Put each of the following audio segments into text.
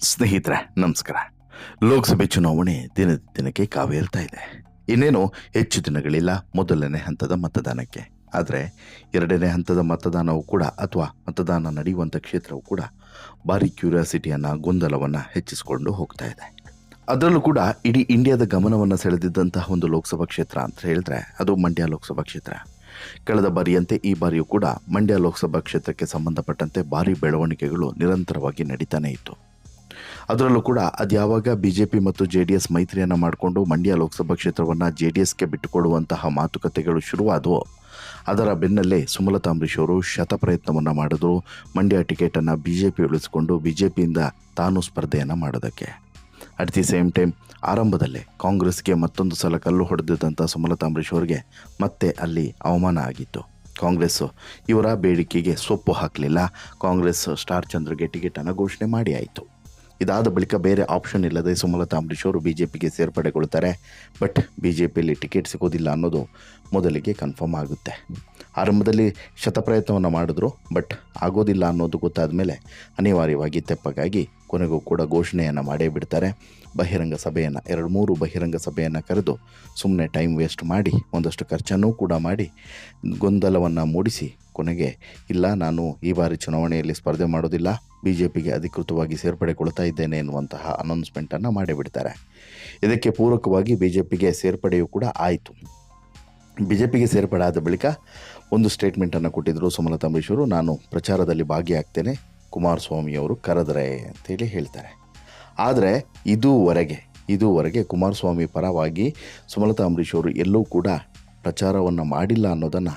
ಸ್ನೇಹಿತರೆ ನಮಸ್ಕಾರ. ಲೋಕಸಭೆ ಚುನಾವಣೆ ದಿನಕ್ಕೆ ಕಾವೇರ್ತಾ ಇದೆ. ಇನ್ನೇನು ಹೆಚ್ಚು ದಿನಗಳಿಲ್ಲ ಮೊದಲನೇ ಹಂತದ ಮತದಾನಕ್ಕೆ. ಆದರೆ ಎರಡನೇ ಹಂತದ ಮತದಾನವೂ ಕೂಡ ಅಥವಾ ಮತದಾನ ನಡೆಯುವಂಥ ಕ್ಷೇತ್ರವೂ ಕೂಡ ಭಾರಿ ಕ್ಯೂರಿಯಾಸಿಟಿಯನ್ನು ಗೊಂದಲವನ್ನು ಹೆಚ್ಚಿಸಿಕೊಂಡು ಹೋಗ್ತಾ ಇದೆ. ಅದರಲ್ಲೂ ಕೂಡ ಇಡೀ ಇಂಡಿಯಾದ ಗಮನವನ್ನು ಸೆಳೆದಿದ್ದಂತಹ ಒಂದು ಲೋಕಸಭಾ ಕ್ಷೇತ್ರ ಅಂತ ಹೇಳಿದ್ರೆ ಅದು ಮಂಡ್ಯ ಲೋಕಸಭಾ ಕ್ಷೇತ್ರ. ಕಳೆದ ಬಾರಿಯಂತೆ ಈ ಬಾರಿಯೂ ಕೂಡ ಮಂಡ್ಯ ಲೋಕಸಭಾ ಕ್ಷೇತ್ರಕ್ಕೆ ಸಂಬಂಧಪಟ್ಟಂತೆ ಭಾರಿ ಬೆಳವಣಿಗೆಗಳು ನಿರಂತರವಾಗಿ ನಡೀತಾನೆ ಇತ್ತು. ಅದರಲ್ಲೂ ಕೂಡ ಅದ್ಯಾವಾಗ BJP ಮತ್ತು JDS ಮೈತ್ರಿಯನ್ನು ಮಾಡಿಕೊಂಡು ಮಂಡ್ಯ ಲೋಕಸಭಾ ಕ್ಷೇತ್ರವನ್ನು JDSಗೆ ಬಿಟ್ಟುಕೊಡುವಂತಹ ಮಾತುಕತೆಗಳು ಶುರುವಾದವು. ಅದರ ಬೆನ್ನಲ್ಲೇ ಸುಮಲತಾ ಅಂಬರೀಶ್ ಅವರು ಶತಪ್ರಯತ್ನವನ್ನು ಮಾಡಿದ್ರು ಮಂಡ್ಯ ಟಿಕೆಟನ್ನು BJP ಉಳಿಸಿಕೊಂಡು BJPಯಿಂದ ತಾನು ಸ್ಪರ್ಧೆಯನ್ನು ಮಾಡೋದಕ್ಕೆ. ಅಟ್ ದಿ ಸೇಮ್ ಟೈಮ್ ಆರಂಭದಲ್ಲೇ ಕಾಂಗ್ರೆಸ್ಗೆ ಮತ್ತೊಂದು ಸಲ ಕಲ್ಲು ಹೊಡೆದಿದ್ದಂಥ ಸುಮಲತಾ ಅಂಬರೀಶ್ ಅವರಿಗೆ ಮತ್ತೆ ಅಲ್ಲಿ ಅವಮಾನ ಆಗಿತ್ತು. ಕಾಂಗ್ರೆಸ್ಸು ಇವರ ಬೇಡಿಕೆಗೆ ಸೊಪ್ಪು ಹಾಕಲಿಲ್ಲ. ಕಾಂಗ್ರೆಸ್ ಸ್ಟಾರ್ ಚಂದ್ರಗೆ ಟಿಕೆಟನ್ನು ಘೋಷಣೆ ಮಾಡಿ ಆಯಿತು. ಇದಾದ ಬಳಿಕ ಬೇರೆ ಆಪ್ಷನ್ ಇಲ್ಲದೆ ಸುಮಲತಾ ಅಂಬರೀಶ್ ಅವರು BJPಗೆ ಸೇರ್ಪಡೆಗೊಳ್ತಾರೆ. ಬಟ್ BJPಯಲ್ಲಿ ಟಿಕೆಟ್ ಸಿಗೋದಿಲ್ಲ ಅನ್ನೋದು ಮೊದಲಿಗೆ ಕನ್ಫರ್ಮ್ ಆಗುತ್ತೆ. ಆರಂಭದಲ್ಲಿ ಶತಪ್ರಯತ್ನವನ್ನು ಮಾಡಿದ್ರು, ಬಟ್ ಆಗೋದಿಲ್ಲ ಅನ್ನೋದು ಗೊತ್ತಾದ ಮೇಲೆ ಅನಿವಾರ್ಯವಾಗಿ ತೆಪ್ಪಗಾಗಿ ಕೊನೆಗೂ ಕೂಡ ಘೋಷಣೆಯನ್ನು ಮಾಡೇ ಬಿಡ್ತಾರೆ. ಬಹಿರಂಗ ಸಭೆಯನ್ನು 2-3 ಬಹಿರಂಗ ಸಭೆಯನ್ನು ಕರೆದು ಸುಮ್ಮನೆ ಟೈಮ್ ವೇಸ್ಟ್ ಮಾಡಿ ಒಂದಷ್ಟು ಖರ್ಚನ್ನೂ ಕೂಡ ಮಾಡಿ ಗೊಂದಲವನ್ನು ಮೂಡಿಸಿ ಕೊನೆಗೆ ಇಲ್ಲ, ನಾನು ಈ ಬಾರಿ ಚುನಾವಣೆಯಲ್ಲಿ ಸ್ಪರ್ಧೆ ಮಾಡೋದಿಲ್ಲ, BJPಗೆ ಅಧಿಕೃತವಾಗಿ ಸೇರ್ಪಡೆಗೊಳ್ತಾ ಇದ್ದೇನೆ ಎನ್ನುವಂತಹ ಅನೌನ್ಸ್ಮೆಂಟನ್ನು ಮಾಡಿಬಿಡ್ತಾರೆ. ಇದಕ್ಕೆ ಪೂರಕವಾಗಿ BJPಗೆ ಸೇರ್ಪಡೆಯೂ ಕೂಡ ಆಯಿತು. BJPಗೆ ಸೇರ್ಪಡೆ ಆದ ಬಳಿಕ ಒಂದು ಸ್ಟೇಟ್ಮೆಂಟನ್ನು ಕೊಟ್ಟಿದ್ದರು ಸುಮಲತಾ ಅಂಬರೀಶ್ ಅವರು. ನಾನು ಪ್ರಚಾರದಲ್ಲಿ ಭಾಗಿಯಾಗ್ತೇನೆ, ಕುಮಾರಸ್ವಾಮಿಯವರು ಕರೆದರೆ ಅಂತೇಳಿ ಹೇಳ್ತಾರೆ. ಆದರೆ ಇದುವರೆಗೆ ಕುಮಾರಸ್ವಾಮಿ ಪರವಾಗಿ ಸುಮಲತಾ ಅಂಬರೀಶ್ ಅವರು ಎಲ್ಲೂ ಕೂಡ ಪ್ರಚಾರವನ್ನು ಮಾಡಿಲ್ಲ ಅನ್ನೋದನ್ನು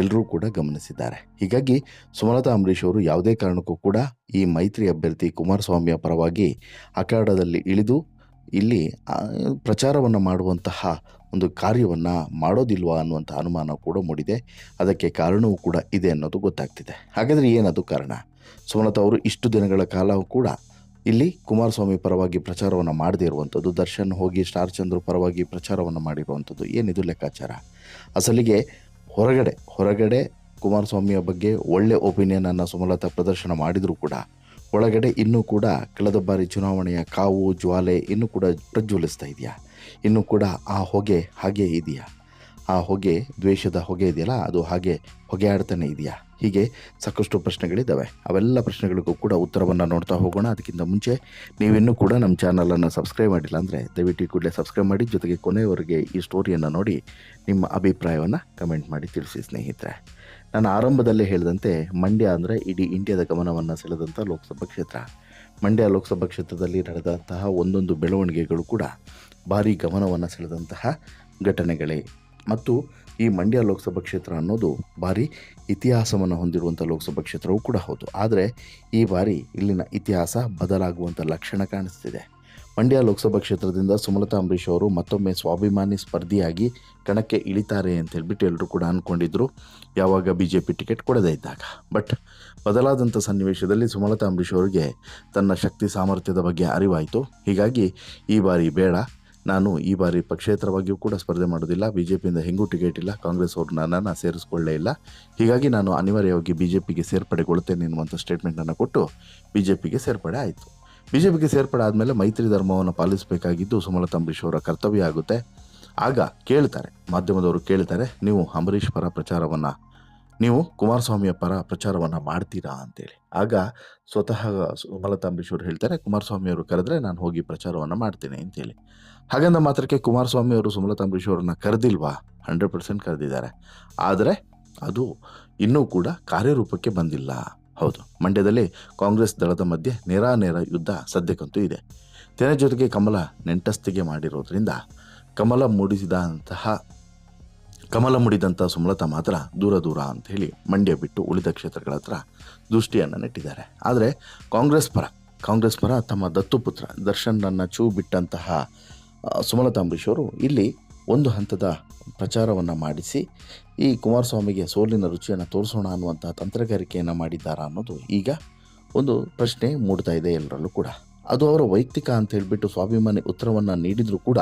ಎಲ್ಲರೂ ಕೂಡ ಗಮನಿಸಿದ್ದಾರೆ. ಹೀಗಾಗಿ ಸುಮಲತಾ ಅಂಬರೀಶ್ ಅವರು ಯಾವುದೇ ಕಾರಣಕ್ಕೂ ಕೂಡ ಈ ಮೈತ್ರಿ ಅಭ್ಯರ್ಥಿ ಕುಮಾರಸ್ವಾಮಿಯ ಪರವಾಗಿ ಅಖಾಡದಲ್ಲಿ ಇಳಿದು ಇಲ್ಲಿ ಪ್ರಚಾರವನ್ನು ಮಾಡುವಂತಹ ಒಂದು ಕಾರ್ಯವನ್ನು ಮಾಡೋದಿಲ್ವಾ ಅನ್ನುವಂಥ ಅನುಮಾನ ಕೂಡ ಮೂಡಿದೆ. ಅದಕ್ಕೆ ಕಾರಣವೂ ಕೂಡ ಇದೆ ಅನ್ನೋದು ಗೊತ್ತಾಗ್ತಿದೆ. ಹಾಗಾದರೆ ಏನದು ಕಾರಣ? ಸುಮಲತಾ ಅವರು ಇಷ್ಟು ದಿನಗಳ ಕಾಲ ಕೂಡ ಇಲ್ಲಿ ಕುಮಾರಸ್ವಾಮಿ ಪರವಾಗಿ ಪ್ರಚಾರವನ್ನು ಮಾಡದೇ ಇರುವಂಥದ್ದು, ದರ್ಶನ್ ಹೋಗಿ ಸ್ಟಾರ್ ಚಂದ್ರ ಪರವಾಗಿ ಪ್ರಚಾರವನ್ನು ಮಾಡಿರುವಂಥದ್ದು, ಏನಿದು ಲೆಕ್ಕಾಚಾರ? ಅಸಲಿಗೆ ಹೊರಗಡೆ ಕುಮಾರಸ್ವಾಮಿಯ ಬಗ್ಗೆ ಒಳ್ಳೆ ಒಪಿನಿಯನನ್ನು ಸುಮಲತಾ ಪ್ರದರ್ಶನ ಮಾಡಿದರೂ ಕೂಡ ಒಳಗಡೆ ಇನ್ನೂ ಕೂಡ ಕಳೆದ ಬಾರಿ ಚುನಾವಣೆಯ ಕಾವು ಜ್ವಾಲೆ ಇನ್ನೂ ಕೂಡ ಪ್ರಜ್ವಲಿಸ್ತಾ ಇದೆಯಾ? ಇನ್ನೂ ಕೂಡ ಆ ಹೊಗೆ ಹಾಗೆ ಇದೆಯಾ? ಆ ಹೊಗೆ, ದ್ವೇಷದ ಹೊಗೆ ಇದೆಯಲ್ಲ, ಅದು ಹಾಗೆ ಹೊಗೆ ಆಡ್ತಾನೆ ಇದೆಯಾ? ಹೀಗೆ ಸಾಕಷ್ಟು ಪ್ರಶ್ನೆಗಳಿದ್ದಾವೆ. ಅವೆಲ್ಲ ಪ್ರಶ್ನೆಗಳಿಗೂ ಕೂಡ ಉತ್ತರವನ್ನು ನೋಡ್ತಾ ಹೋಗೋಣ. ಅದಕ್ಕಿಂತ ಮುಂಚೆ ನೀವಿನ್ನೂ ಕೂಡ ನಮ್ಮ ಚಾನಲನ್ನು ಸಬ್ಸ್ಕ್ರೈಬ್ ಮಾಡಿಲ್ಲ ಅಂದರೆ ದಯವಿಟ್ಟು ಕೂಡಲೇ ಸಬ್ಸ್ಕ್ರೈಬ್ ಮಾಡಿ, ಜೊತೆಗೆ ಕೊನೆಯವರೆಗೆ ಈ ಸ್ಟೋರಿಯನ್ನು ನೋಡಿ ನಿಮ್ಮ ಅಭಿಪ್ರಾಯವನ್ನು ಕಮೆಂಟ್ ಮಾಡಿ ತಿಳಿಸಿ. ಸ್ನೇಹಿತರೆ, ನಾನು ಆರಂಭದಲ್ಲೇ ಹೇಳಿದಂತೆ ಮಂಡ್ಯ ಅಂದರೆ ಇಡೀ ಇಂಡಿಯಾದ ಗಮನವನ್ನು ಸೆಳೆದಂಥ ಲೋಕಸಭಾ ಕ್ಷೇತ್ರ. ಮಂಡ್ಯ ಲೋಕಸಭಾ ಕ್ಷೇತ್ರದಲ್ಲಿ ನಡೆದಂತಹ ಒಂದೊಂದು ಬೆಳವಣಿಗೆಗಳು ಕೂಡ ಭಾರಿ ಗಮನವನ್ನು ಸೆಳೆದಂತಹ ಘಟನೆಗಳೇ. ಮತ್ತು ಈ ಮಂಡ್ಯ ಲೋಕಸಭಾ ಕ್ಷೇತ್ರ ಅನ್ನೋದು ಭಾರಿ ಇತಿಹಾಸವನ್ನು ಹೊಂದಿರುವಂಥ ಲೋಕಸಭಾ ಕ್ಷೇತ್ರವೂ ಕೂಡ ಹೌದು. ಆದರೆ ಈ ಬಾರಿ ಇಲ್ಲಿನ ಇತಿಹಾಸ ಬದಲಾಗುವಂಥ ಲಕ್ಷಣ ಕಾಣಿಸ್ತಿದೆ. ಮಂಡ್ಯ ಲೋಕಸಭಾ ಕ್ಷೇತ್ರದಿಂದ ಸುಮಲತಾ ಅಂಬರೀಶ್ ಅವರು ಮತ್ತೊಮ್ಮೆ ಸ್ವಾಭಿಮಾನಿ ಸ್ಪರ್ಧಿಯಾಗಿ ಕಣಕ್ಕೆ ಇಳಿತಾರೆ ಅಂತ ಹೇಳ್ಬಿಟ್ಟು ಎಲ್ಲರೂ ಕೂಡ ಅಂದ್ಕೊಂಡಿದ್ರು, ಯಾವಾಗ BJP ಟಿಕೆಟ್ ಕೊಡದೇ ಇದ್ದಾಗ. ಬಟ್ ಬದಲಾದಂಥ ಸನ್ನಿವೇಶದಲ್ಲಿ ಸುಮಲತಾ ಅಂಬರೀಶ್ ಅವರಿಗೆ ತನ್ನ ಶಕ್ತಿ ಸಾಮರ್ಥ್ಯದ ಬಗ್ಗೆ ಅರಿವಾಯಿತು. ಹೀಗಾಗಿ ಈ ಬಾರಿ ಬೇಡ, ನಾನು ಈ ಬಾರಿ ಪಕ್ಷೇತರವಾಗಿಯೂ ಕೂಡ ಸ್ಪರ್ಧೆ ಮಾಡೋದಿಲ್ಲ, BJPಯಿಂದ ಹೆಂಗೂ ಟಿಕೆಟ್ ಇಲ್ಲ, ಕಾಂಗ್ರೆಸ್ ಅವರು ನನ್ನನ್ನು ಸೇರಿಸ್ಕೊಳ್ಳೇ ಇಲ್ಲ, ಹೀಗಾಗಿ ನಾನು ಅನಿವಾರ್ಯವಾಗಿ BJPಗೆ ಸೇರ್ಪಡೆಗೊಳ್ತೇನೆ ಎನ್ನುವಂಥ ಸ್ಟೇಟ್ಮೆಂಟನ್ನು ಕೊಟ್ಟು BJPಗೆ ಸೇರ್ಪಡೆ ಆಯಿತು. BJPಗೆ ಸೇರ್ಪಡೆ ಆದಮೇಲೆ ಮೈತ್ರಿ ಧರ್ಮವನ್ನು ಪಾಲಿಸಬೇಕಾಗಿದ್ದು ಸುಮಲತಾ ಅಂಬರೀಶ್ ಅವರ ಕರ್ತವ್ಯ ಆಗುತ್ತೆ. ಆಗ ಕೇಳ್ತಾರೆ, ಮಾಧ್ಯಮದವರು ಕೇಳ್ತಾರೆ, ನೀವು ಕುಮಾರಸ್ವಾಮಿಯ ಪರ ಪ್ರಚಾರವನ್ನು ಮಾಡ್ತೀರಾ ಅಂತೇಳಿ. ಆಗ ಸ್ವತಃ ಸುಮಲತಾ ಅಂಬರೀಶ್ ಅವರು ಹೇಳ್ತಾರೆ, ಕುಮಾರಸ್ವಾಮಿ ಅವರು ಕರೆದ್ರೆ ನಾನು ಹೋಗಿ ಪ್ರಚಾರವನ್ನು ಮಾಡ್ತೇನೆ ಅಂತೇಳಿ. ಹಾಗಂದ ಮಾತ್ರಕ್ಕೆ ಕುಮಾರಸ್ವಾಮಿ ಅವರು ಸುಮಲತಾ ಅಂಬರೀಶ್ ಅವರನ್ನು ಕರೆದಿಲ್ವಾ? 100% ಕರೆದಿದ್ದಾರೆ. ಆದರೆ ಅದು ಇನ್ನೂ ಕೂಡ ಕಾರ್ಯರೂಪಕ್ಕೆ ಬಂದಿಲ್ಲ. ಹೌದು, ಮಂಡ್ಯದಲ್ಲಿ ಕಾಂಗ್ರೆಸ್ ದಳದ ಮಧ್ಯೆ ನೇರ ಯುದ್ಧ ಸದ್ಯಕ್ಕಂತೂ ಇದೆ. ತೆನೆ ಜೊತೆಗೆ ಕಮಲ ನೆಂಟಸ್ತಿಗೆ ಮಾಡಿರೋದ್ರಿಂದ ಕಮಲ ಮುಡಿದಂಥ ಸುಮಲತಾ ಮಾತ್ರ ದೂರ ಅಂಥೇಳಿ ಮಂಡ್ಯ ಬಿಟ್ಟು ಉಳಿದ ಕ್ಷೇತ್ರಗಳ ಹತ್ರ ದೃಷ್ಟಿಯನ್ನು ನೆಟ್ಟಿದ್ದಾರೆ. ಆದರೆ ಕಾಂಗ್ರೆಸ್ ಪರ ತಮ್ಮ ದತ್ತುಪುತ್ರ ದರ್ಶನ್ನನ್ನು ಚೂ ಬಿಟ್ಟಂತಹ ಸುಮಲತಾ ಅಂಬರೀಶ್ ಅವರು ಇಲ್ಲಿ ಒಂದು ಹಂತದ ಪ್ರಚಾರವನ್ನು ಮಾಡಿಸಿ ಈ ಕುಮಾರಸ್ವಾಮಿಗೆ ಸೋಲಿನ ರುಚಿಯನ್ನು ತೋರಿಸೋಣ ಅನ್ನುವಂಥ ತಂತ್ರಗಾರಿಕೆಯನ್ನು ಮಾಡಿದ್ದಾರಾ ಅನ್ನೋದು ಈಗ ಒಂದು ಪ್ರಶ್ನೆ ಮೂಡ್ತಾ ಇದೆ ಎಲ್ಲರಲ್ಲೂ ಕೂಡ. ಅದು ಅವರ ವೈಯಕ್ತಿಕ ಅಂತ ಹೇಳಿಬಿಟ್ಟು ಸ್ವಾಭಿಮಾನಿ ಉತ್ತರವನ್ನು ನೀಡಿದರೂ ಕೂಡ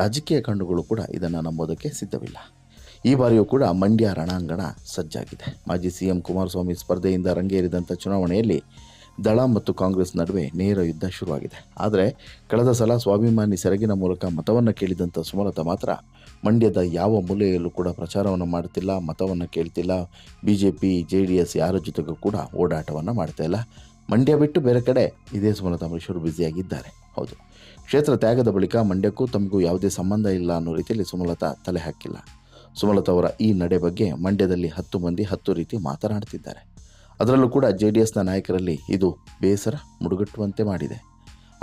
ರಾಜಕೀಯ ಕಣ್ಣುಗಳು ಕೂಡ ಇದನ್ನು ನಂಬೋದಕ್ಕೆ ಸಿದ್ಧವಿಲ್ಲ. ಈ ಬಾರಿಯೂ ಕೂಡ ಮಂಡ್ಯ ರಣಾಂಗಣ ಸಜ್ಜಾಗಿದೆ. ಮಾಜಿ CM ಕುಮಾರಸ್ವಾಮಿ ಸ್ಪರ್ಧೆಯಿಂದ ರಂಗೇರಿದಂಥ ಚುನಾವಣೆಯಲ್ಲಿ ದಳ ಮತ್ತು ಕಾಂಗ್ರೆಸ್ ನಡುವೆ ನೇರ ಯುದ್ಧ ಶುರುವಾಗಿದೆ. ಆದರೆ ಕಳೆದ ಸಲ ಸ್ವಾಭಿಮಾನಿ ಸೆರಗಿನ ಮೂಲಕ ಮತವನ್ನು ಕೇಳಿದಂಥ ಸುಮಲತಾ ಮಾತ್ರ ಮಂಡ್ಯದ ಯಾವ ಮೂಲೆಯಲ್ಲೂ ಕೂಡ ಪ್ರಚಾರವನ್ನು ಮಾಡುತ್ತಿಲ್ಲ, ಮತವನ್ನು ಕೇಳ್ತಿಲ್ಲ. BJP JDS ಯಾರ ಜೊತೆಗೂ ಕೂಡ ಓಡಾಟವನ್ನು ಮಾಡ್ತಾ ಇಲ್ಲ. ಮಂಡ್ಯ ಬಿಟ್ಟು ಬೇರೆ ಕಡೆ ಇದೇ ಸುಮಲತಾ ಅಂಬರೀಶ್ ಅವರು ಬ್ಯುಸಿಯಾಗಿದ್ದಾರೆ. ಹೌದು, ಕ್ಷೇತ್ರ ತ್ಯಾಗದ ಬಳಿಕ ಮಂಡ್ಯಕ್ಕೂ ತಮಗೂ ಯಾವುದೇ ಸಂಬಂಧ ಇಲ್ಲ ಅನ್ನೋ ರೀತಿಯಲ್ಲಿ ಸುಮಲತಾ ತಲೆ ಹಾಕಿಲ್ಲ. ಸುಮಲತಾ ಅವರ ಈ ನಡೆ ಬಗ್ಗೆ ಮಂಡ್ಯದಲ್ಲಿ 10 ಮಂದಿ 10 ರೀತಿ ಮಾತನಾಡ್ತಿದ್ದಾರೆ. ಅದರಲ್ಲೂ ಕೂಡ JDSನ ನಾಯಕರಲ್ಲಿ ಇದು ಬೇಸರ ಮುಡುಗಟ್ಟುವಂತೆ ಮಾಡಿದೆ.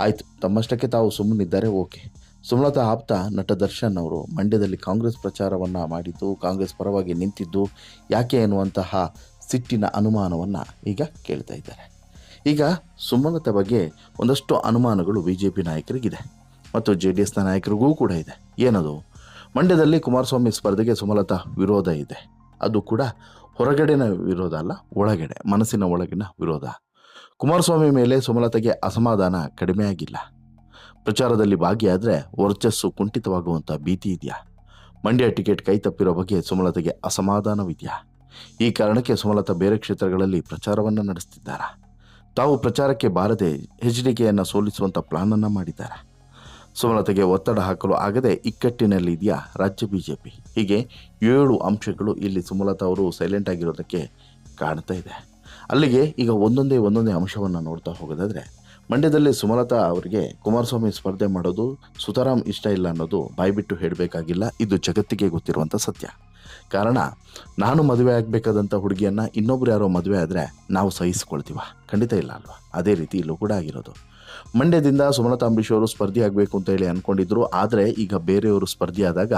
ಆಯಿತು, ತಮ್ಮಷ್ಟಕ್ಕೆ ತಾವು ಸುಮ್ಮನಿದ್ದಾರೆ, ಓಕೆ. ಸುಮಲತಾ ಆಪ್ತ ನಟ ದರ್ಶನ್ ಅವರು ಮಂಡ್ಯದಲ್ಲಿ ಕಾಂಗ್ರೆಸ್ ಪ್ರಚಾರವನ್ನು ಮಾಡಿದ್ದು, ಕಾಂಗ್ರೆಸ್ ಪರವಾಗಿ ನಿಂತಿದ್ದು ಯಾಕೆ ಎನ್ನುವಂತಹ ಸಿಟ್ಟಿನ ಅನುಮಾನವನ್ನು ಈಗ ಕೇಳ್ತಾ ಇದ್ದಾರೆ. ಈಗ ಸುಮಲತಾ ಬಗ್ಗೆ ಒಂದಷ್ಟು ಅನುಮಾನಗಳು BJP ನಾಯಕರಿಗಿದೆ ಮತ್ತು JDSನ ನಾಯಕರಿಗೂ ಕೂಡ ಇದೆ. ಏನದು? ಮಂಡ್ಯದಲ್ಲಿ ಕುಮಾರಸ್ವಾಮಿ ಸ್ಪರ್ಧೆಗೆ ಸುಮಲತಾ ವಿರೋಧ ಇದೆ. ಅದು ಕೂಡ ಹೊರಗಡೆನ ವಿರೋಧ ಅಲ್ಲ, ಒಳಗಡೆ ಮನಸ್ಸಿನ ಒಳಗಿನ ವಿರೋಧ. ಕುಮಾರಸ್ವಾಮಿ ಮೇಲೆ ಸುಮಲತಾಗೆ ಅಸಮಾಧಾನ ಕಡಿಮೆ ಆಗಿಲ್ಲ. ಪ್ರಚಾರದಲ್ಲಿ ಭಾಗಿಯಾದರೆ ವರ್ಚಸ್ಸು ಕುಂಠಿತವಾಗುವಂಥ ಭೀತಿ ಇದೆಯಾ? ಮಂಡ್ಯ ಟಿಕೆಟ್ ಕೈ ತಪ್ಪಿರೋ ಬಗ್ಗೆ ಸುಮಲತಾಗೆ ಅಸಮಾಧಾನವಿದೆಯಾ? ಈ ಕಾರಣಕ್ಕೆ ಸುಮಲತಾ ಬೇರೆ ಕ್ಷೇತ್ರಗಳಲ್ಲಿ ಪ್ರಚಾರವನ್ನು ನಡೆಸ್ತಿದ್ದಾರಾ? ತಾವು ಪ್ರಚಾರಕ್ಕೆ ಬಾರದೆ HDKಯನ್ನು ಸೋಲಿಸುವಂಥ ಪ್ಲಾನನ್ನು ಮಾಡಿದ್ದಾರೆ. ಸುಮಲತಾಗೆ ಒತ್ತಡ ಹಾಕಲು ಆಗದೆ ಇಕ್ಕಟ್ಟಿನಲ್ಲಿದೆಯಾ ರಾಜ್ಯ BJP? ಹೀಗೆ 7 ಅಂಶಗಳು ಇಲ್ಲಿ ಸುಮಲತಾ ಅವರು ಸೈಲೆಂಟ್ ಆಗಿರೋದಕ್ಕೆ ಕಾಣ್ತಾ ಇದೆ. ಅಲ್ಲಿಗೆ ಈಗ ಒಂದೊಂದೇ ಅಂಶವನ್ನು ನೋಡ್ತಾ ಹೋಗೋದಾದರೆ, ಮಂಡ್ಯದಲ್ಲಿ ಸುಮಲತಾ ಅವರಿಗೆ ಕುಮಾರಸ್ವಾಮಿ ಸ್ಪರ್ಧೆ ಮಾಡೋದು ಸುತಾರಾಮ್ ಇಷ್ಟ ಇಲ್ಲ ಅನ್ನೋದು ಬಾಯ್ಬಿಟ್ಟು ಹೇಳಬೇಕಾಗಿಲ್ಲ. ಇದು ಜಗತ್ತಿಗೆ ಗೊತ್ತಿರುವಂಥ ಸತ್ಯ. ಕಾರಣ, ನಾನು ಮದುವೆ ಆಗಬೇಕಾದಂಥ ಹುಡುಗಿಯನ್ನು ಇನ್ನೊಬ್ರು ಯಾರೋ ಮದುವೆ ಆದರೆ ನಾವು ಸಹಿಸ್ಕೊಳ್ತೀವ? ಖಂಡಿತ ಇಲ್ಲ ಅಲ್ವಾ? ಅದೇ ರೀತಿ ಇಲ್ಲೂ ಕೂಡ ಆಗಿರೋದು. ಮಂಡ್ಯದಿಂದ ಸುಮಲತಾ ಅಂಬರೀಶ್ ಅವರು ಸ್ಪರ್ಧೆ ಆಗಬೇಕು ಅಂತ ಹೇಳಿ ಅಂದ್ಕೊಂಡಿದ್ರು. ಆದರೆ ಈಗ ಬೇರೆಯವರು ಸ್ಪರ್ಧೆಯಾದಾಗ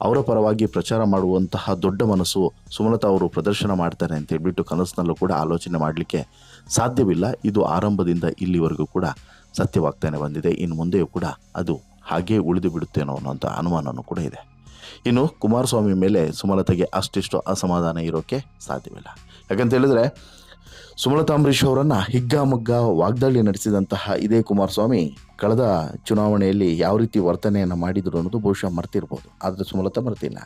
ಅವರ ಪರವಾಗಿ ಪ್ರಚಾರ ಮಾಡುವಂತಹ ದೊಡ್ಡ ಮನಸ್ಸು ಸುಮಲತಾ ಅವರು ಪ್ರದರ್ಶನ ಮಾಡ್ತಾರೆ ಅಂತ ಹೇಳ್ಬಿಟ್ಟು ಕನಸಿನಲ್ಲೂ ಕೂಡ ಆಲೋಚನೆ ಮಾಡಲಿಕ್ಕೆ ಸಾಧ್ಯವಿಲ್ಲ. ಇದು ಆರಂಭದಿಂದ ಇಲ್ಲಿವರೆಗೂ ಕೂಡ ಸತ್ಯವಾಗ್ತಾನೆ ಬಂದಿದೆ. ಇನ್ನು ಮುಂದೆಯೂ ಕೂಡ ಅದು ಹಾಗೇ ಉಳಿದು ಬಿಡುತ್ತೇನೋ ಅನ್ನೋಂಥ ಅನುಮಾನವೂ ಕೂಡ ಇದೆ. ಇನ್ನು ಕುಮಾರಸ್ವಾಮಿ ಮೇಲೆ ಸುಮಲತಾಗೆ ಅಷ್ಟಿಷ್ಟು ಅಸಮಾಧಾನ ಇರೋಕ್ಕೆ ಸಾಧ್ಯವಿಲ್ಲ. ಯಾಕಂತ ಹೇಳಿದ್ರೆ, ಸುಮಲತಾ ಅಂಬರೀಶ್ ಅವರನ್ನು ಹಿಗ್ಗಾಮಗ್ಗ ವಾಗ್ದಾಳಿ ನಡೆಸಿದಂತಹ ಇದೇ ಕುಮಾರಸ್ವಾಮಿ ಕಳೆದ ಚುನಾವಣೆಯಲ್ಲಿ ಯಾವ ರೀತಿ ವರ್ತನೆಯನ್ನು ಮಾಡಿದರು ಅನ್ನೋದು ಬಹುಶಃ ಮರ್ತಿರ್ಬೋದು. ಆದರೆ ಸುಮಲತಾ ಮರ್ತಿಲ್ಲ.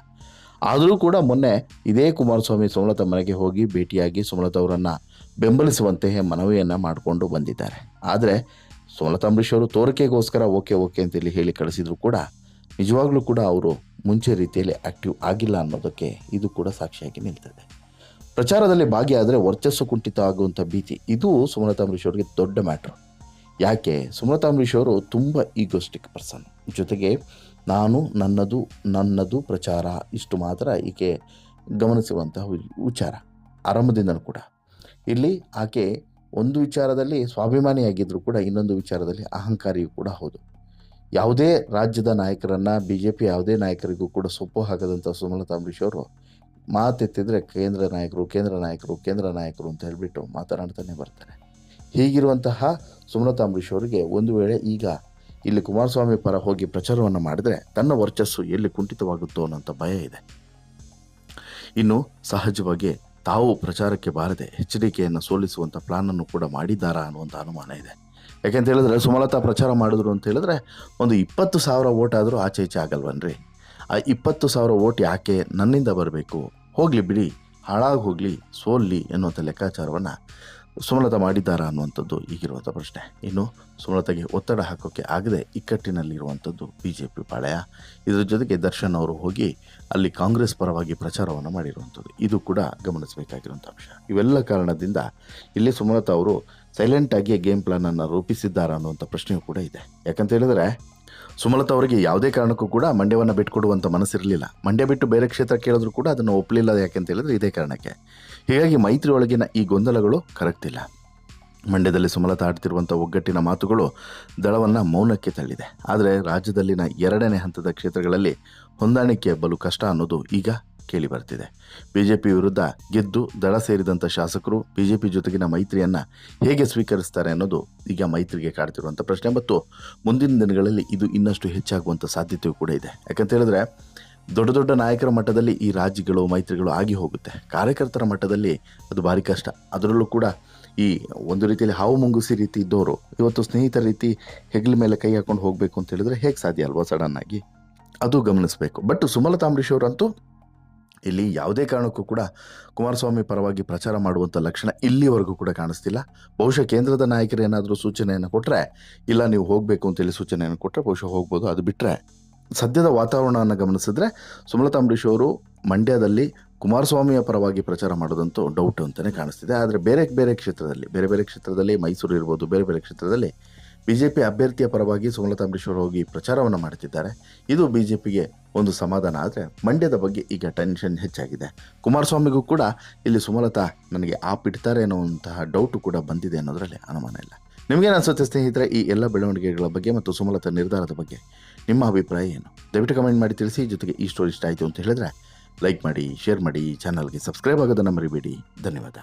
ಆದರೂ ಕೂಡ ಮೊನ್ನೆ ಇದೇ ಕುಮಾರಸ್ವಾಮಿ ಸುಮಲತಾ ಮನೆಗೆ ಹೋಗಿ ಭೇಟಿಯಾಗಿ ಸುಮಲತಾ ಅವರನ್ನು ಬೆಂಬಲಿಸುವಂತೆ ಮನವಿಯನ್ನು ಮಾಡಿಕೊಂಡು ಬಂದಿದ್ದಾರೆ. ಆದರೆ ಸುಮಲತಾ ಅಂಬರೀಶ್ ಅವರು ತೋರಿಕೆಗೋಸ್ಕರ ಓಕೆ ಅಂತೇಳಿ ಹೇಳಿ ಕಳಿಸಿದ್ರು ಕೂಡ ನಿಜವಾಗ್ಲೂ ಕೂಡ ಅವರು ಮುಂಚೆ ರೀತಿಯಲ್ಲಿ ಆ್ಯಕ್ಟಿವ್ ಆಗಿಲ್ಲ ಅನ್ನೋದಕ್ಕೆ ಇದು ಕೂಡ ಸಾಕ್ಷಿಯಾಗಿ ನಿಲ್ತದೆ. ಪ್ರಚಾರದಲ್ಲಿ ಭಾಗಿಯಾದರೆ ವರ್ಚಸ್ಸು ಕುಂಠಿತ ಆಗುವಂಥ ಭೀತಿ, ಇದು ಸುಮಲತಾ ಅಂಬರೀಶ್ ಅವರಿಗೆ ದೊಡ್ಡ ಮ್ಯಾಟ್ರು. ಯಾಕೆ? ಸುಮಲತಾ ಅಂಬರೀಶ್ ಅವರು ತುಂಬ ಈಗೋಸ್ಟಿಕ್ ಪರ್ಸನ್. ಜೊತೆಗೆ ನಾನು ನನ್ನದು ಪ್ರಚಾರ, ಇಷ್ಟು ಮಾತ್ರ ಈಕೆ ಗಮನಿಸುವಂತಹ ವಿಚಾರ ಆರಂಭದಿಂದಲೂ ಕೂಡ. ಇಲ್ಲಿ ಆಕೆ ಒಂದು ವಿಚಾರದಲ್ಲಿ ಸ್ವಾಭಿಮಾನಿಯಾಗಿದ್ದರೂ ಕೂಡ ಇನ್ನೊಂದು ವಿಚಾರದಲ್ಲಿ ಅಹಂಕಾರಿಯೂ ಕೂಡ ಹೌದು. ಯಾವುದೇ ರಾಜ್ಯದ ನಾಯಕರನ್ನು BJP ಯಾವುದೇ ನಾಯಕರಿಗೂ ಕೂಡ ಸೊಪ್ಪು ಹಾಕದಂಥ ಸುಮಲತಾ ಅಂಬರೀಶ್ ಅವರು ಮಾತೆತ್ತಿದ್ರೆ ಕೇಂದ್ರ ನಾಯಕರು ಅಂತ ಹೇಳಿಬಿಟ್ಟು ಮಾತನಾಡ್ತಾನೆ ಬರ್ತಾರೆ. ಹೀಗಿರುವಂತಹ ಸುಮಲತಾ ಅಂಬರೀಶ್ ಅವರಿಗೆ ಒಂದು ವೇಳೆ ಈಗ ಇಲ್ಲಿ ಕುಮಾರಸ್ವಾಮಿ ಪರ ಹೋಗಿ ಪ್ರಚಾರವನ್ನು ಮಾಡಿದರೆ ತನ್ನ ವರ್ಚಸ್ಸು ಎಲ್ಲಿ ಕುಂಠಿತವಾಗುತ್ತೋ ಅನ್ನೋಂಥ ಭಯ ಇದೆ. ಇನ್ನು ಸಹಜವಾಗಿ ತಾವು ಪ್ರಚಾರಕ್ಕೆ ಬಾರದೆ HDKಯನ್ನು ಸೋಲಿಸುವಂಥ ಪ್ಲಾನನ್ನು ಕೂಡ ಮಾಡಿದ್ದಾರಾ ಅನ್ನುವಂಥ ಅನುಮಾನ ಇದೆ. ಯಾಕೆಂತ ಹೇಳಿದ್ರೆ, ಸುಮಲತಾ ಪ್ರಚಾರ ಮಾಡಿದ್ರು ಅಂತ ಹೇಳಿದ್ರೆ ಒಂದು 20,000 ಓಟ್ ಆದರೂ ಆಚೆ ಈಚೆ ಆಗಲ್ವನ್ರಿ? ಆ 20,000 ಓಟ್ ಯಾಕೆ ನನ್ನಿಂದ ಬರಬೇಕು? ಹೋಗಲಿ ಬಿಡಿ, ಹಾಳಾಗಿ ಹೋಗಲಿ, ಸೋಲ್ಲಿ ಎನ್ನುವಂಥ ಲೆಕ್ಕಾಚಾರವನ್ನು ಸುಮಲತಾ ಮಾಡಿದ್ದಾರಾ ಅನ್ನುವಂಥದ್ದು ಈಗಿರುವಂಥ ಪ್ರಶ್ನೆ. ಇನ್ನು ಸುಮಲತಾಗೆ ಒತ್ತಡ ಹಾಕೋಕ್ಕೆ ಆಗದೆ ಇಕ್ಕಟ್ಟಿನಲ್ಲಿರುವಂಥದ್ದು BJP ಪಾಳೆಯ. ಇದರ ಜೊತೆಗೆ ದರ್ಶನ್ ಅವರು ಹೋಗಿ ಅಲ್ಲಿ ಕಾಂಗ್ರೆಸ್ ಪರವಾಗಿ ಪ್ರಚಾರವನ್ನು ಮಾಡಿರುವಂಥದ್ದು, ಇದು ಕೂಡ ಗಮನಿಸಬೇಕಾಗಿರುವಂಥ ಅಂಶ. ಇವೆಲ್ಲ ಕಾರಣದಿಂದ ಇಲ್ಲಿ ಸುಮಲತಾ ಅವರು ಸೈಲೆಂಟಾಗಿ ಗೇಮ್ ಪ್ಲಾನನ್ನು ರೂಪಿಸಿದ್ದಾರಾ ಅನ್ನುವಂಥ ಪ್ರಶ್ನೆಯೂ ಕೂಡ ಇದೆ. ಯಾಕಂತ ಹೇಳಿದ್ರೆ, ಸುಮಲತಾ ಅವರಿಗೆ ಯಾವುದೇ ಕಾರಣಕ್ಕೂ ಕೂಡ ಮಂಡ್ಯವನ್ನು ಬಿಟ್ಟುಕೊಡುವಂಥ ಮನಸ್ಸಿರಲಿಲ್ಲ. ಮಂಡ್ಯ ಬಿಟ್ಟು ಬೇರೆ ಕ್ಷೇತ್ರ ಕೇಳಿದ್ರು ಕೂಡ ಅದನ್ನು ಒಪ್ಪಲಿಲ್ಲ. ಯಾಕೆಂತ ಹೇಳಿದ್ರೆ ಇದೇ ಕಾರಣಕ್ಕೆ. ಹೀಗಾಗಿ ಮೈತ್ರಿ ಒಳಗಿನ ಈ ಗೊಂದಲಗಳು ಕರೆಕ್ಟ್ ಇಲ್ಲ. ಮಂಡ್ಯದಲ್ಲಿ ಸುಮಲತಾ ಆಡ್ತಿರುವಂಥ ಒಗ್ಗಟ್ಟಿನ ಮಾತುಗಳು ದಳವನ್ನು ಮೌನಕ್ಕೆ ತಳ್ಳಿದೆ. ಆದರೆ ರಾಜ್ಯದಲ್ಲಿನ 2ನೇ ಹಂತದ ಕ್ಷೇತ್ರಗಳಲ್ಲಿ ಹೊಂದಾಣಿಕೆ ಬಲು ಕಷ್ಟ ಅನ್ನೋದು ಈಗ ಕೇಳಿ ಬರ್ತಿದೆ. BJP ವಿರುದ್ಧ ಗೆದ್ದು ದಳ ಸೇರಿದಂಥ ಶಾಸಕರು BJP ಜೊತೆಗಿನ ಮೈತ್ರಿಯನ್ನು ಹೇಗೆ ಸ್ವೀಕರಿಸ್ತಾರೆ ಅನ್ನೋದು ಈಗ ಮೈತ್ರಿಗೆ ಕಾಡ್ತಿರುವಂಥ ಪ್ರಶ್ನೆ. ಮತ್ತು ಮುಂದಿನ ದಿನಗಳಲ್ಲಿ ಇದು ಇನ್ನಷ್ಟು ಹೆಚ್ಚಾಗುವಂಥ ಸಾಧ್ಯತೆಯೂ ಕೂಡ ಇದೆ. ಯಾಕಂತ ಹೇಳಿದ್ರೆ, ದೊಡ್ಡ ನಾಯಕರ ಮಟ್ಟದಲ್ಲಿ ಈ ರಾಜ್ಯಗಳು ಮೈತ್ರಿಗಳು ಆಗಿ ಹೋಗುತ್ತೆ. ಕಾರ್ಯಕರ್ತರ ಮಟ್ಟದಲ್ಲಿ ಅದು ಭಾರಿ ಕಷ್ಟ. ಅದರಲ್ಲೂ ಕೂಡ ಈ ಒಂದು ರೀತಿಯಲ್ಲಿ ಹಾವು ಮುಂಗುಸಿ ರೀತಿ ಇದ್ದವರು ಇವತ್ತು ಸ್ನೇಹಿತರ ರೀತಿ ಹೆಗಲ ಮೇಲೆ ಕೈ ಹಾಕೊಂಡು ಹೋಗಬೇಕು ಅಂತ ಹೇಳಿದ್ರೆ ಹೇಗೆ ಸಾಧ್ಯ ಅಲ್ವಾ ಸಡನ್ನಾಗಿ? ಅದು ಗಮನಿಸಬೇಕು. ಬಟ್ ಸುಮಲತಾ ಅಂಬರೀಶ್ ಅವರಂತೂ ಇಲ್ಲಿ ಯಾವುದೇ ಕಾರಣಕ್ಕೂ ಕೂಡ ಕುಮಾರಸ್ವಾಮಿ ಪರವಾಗಿ ಪ್ರಚಾರ ಮಾಡುವಂಥ ಲಕ್ಷಣ ಇಲ್ಲಿವರೆಗೂ ಕೂಡ ಕಾಣಿಸ್ತಿಲ್ಲ. ಬಹುಶಃ ಕೇಂದ್ರದ ನಾಯಕರು ಏನಾದರೂ ಸೂಚನೆಯನ್ನು ಕೊಟ್ಟರೆ, ಇಲ್ಲ ನೀವು ಹೋಗಬೇಕು ಅಂತೇಳಿ ಸೂಚನೆಯನ್ನು ಕೊಟ್ಟರೆ ಬಹುಶಃ ಹೋಗ್ಬೋದು. ಅದು ಬಿಟ್ಟರೆ ಸದ್ಯದ ವಾತಾವರಣವನ್ನು ಗಮನಿಸಿದ್ರೆ ಸುಮಲತಾ ಅಂಬರೀಶ್ ಅವರು ಮಂಡ್ಯದಲ್ಲಿ ಕುಮಾರಸ್ವಾಮಿಯ ಪರವಾಗಿ ಪ್ರಚಾರ ಮಾಡೋದಂತೂ ಡೌಟ್ ಅಂತಲೇ ಕಾಣಿಸ್ತಿದೆ. ಆದರೆ ಬೇರೆ ಬೇರೆ ಕ್ಷೇತ್ರದಲ್ಲಿ ಮೈಸೂರು ಇರ್ಬೋದು, ಬೇರೆ ಕ್ಷೇತ್ರದಲ್ಲಿ BJP ಅಭ್ಯರ್ಥಿಯ ಪರವಾಗಿ ಸುಮಲತಾ ಅಂಬರೀಶ್ ಅವರು ಹೋಗಿ ಪ್ರಚಾರವನ್ನು ಮಾಡ್ತಿದ್ದಾರೆ. ಇದು BJPಗೆ ಒಂದು ಸಮಾಧಾನ. ಆದರೆ ಮಂಡ್ಯದ ಬಗ್ಗೆ ಈಗ ಟೆನ್ಷನ್ ಹೆಚ್ಚಾಗಿದೆ. ಕುಮಾರಸ್ವಾಮಿಗೂ ಕೂಡ ಇಲ್ಲಿ ಸುಮಲತಾ ನನಗೆ ಇಡ್ತಾರೆ ಅನ್ನುವಂತಹ ಡೌಟು ಕೂಡ ಬಂದಿದೆ ಅನ್ನೋದರಲ್ಲಿ ಅನುಮಾನ ಇಲ್ಲ. ನಿಮಗೇನು ಅನಿಸುತ್ತೆ ಸ್ನೇಹಿತರೆ ಈ ಎಲ್ಲ ಬೆಳವಣಿಗೆಗಳ ಬಗ್ಗೆ ಮತ್ತು ಸುಮಲತಾ ನಿರ್ಧಾರದ ಬಗ್ಗೆ ನಿಮ್ಮ ಅಭಿಪ್ರಾಯ ಏನು? ದಯವಿಟ್ಟು ಕಮೆಂಟ್ ಮಾಡಿ ತಿಳಿಸಿ. ಜೊತೆಗೆ ಈ ಸ್ಟೋರಿ ಇಷ್ಟ ಆಯಿತು ಅಂತ ಹೇಳಿದ್ರೆ ಲೈಕ್ ಮಾಡಿ, ಶೇರ್ ಮಾಡಿ, ಚಾನಲ್ಗೆ ಸಬ್ಸ್ಕ್ರೈಬ್ ಆಗೋದನ್ನು ಮರಿಬೇಡಿ. ಧನ್ಯವಾದ.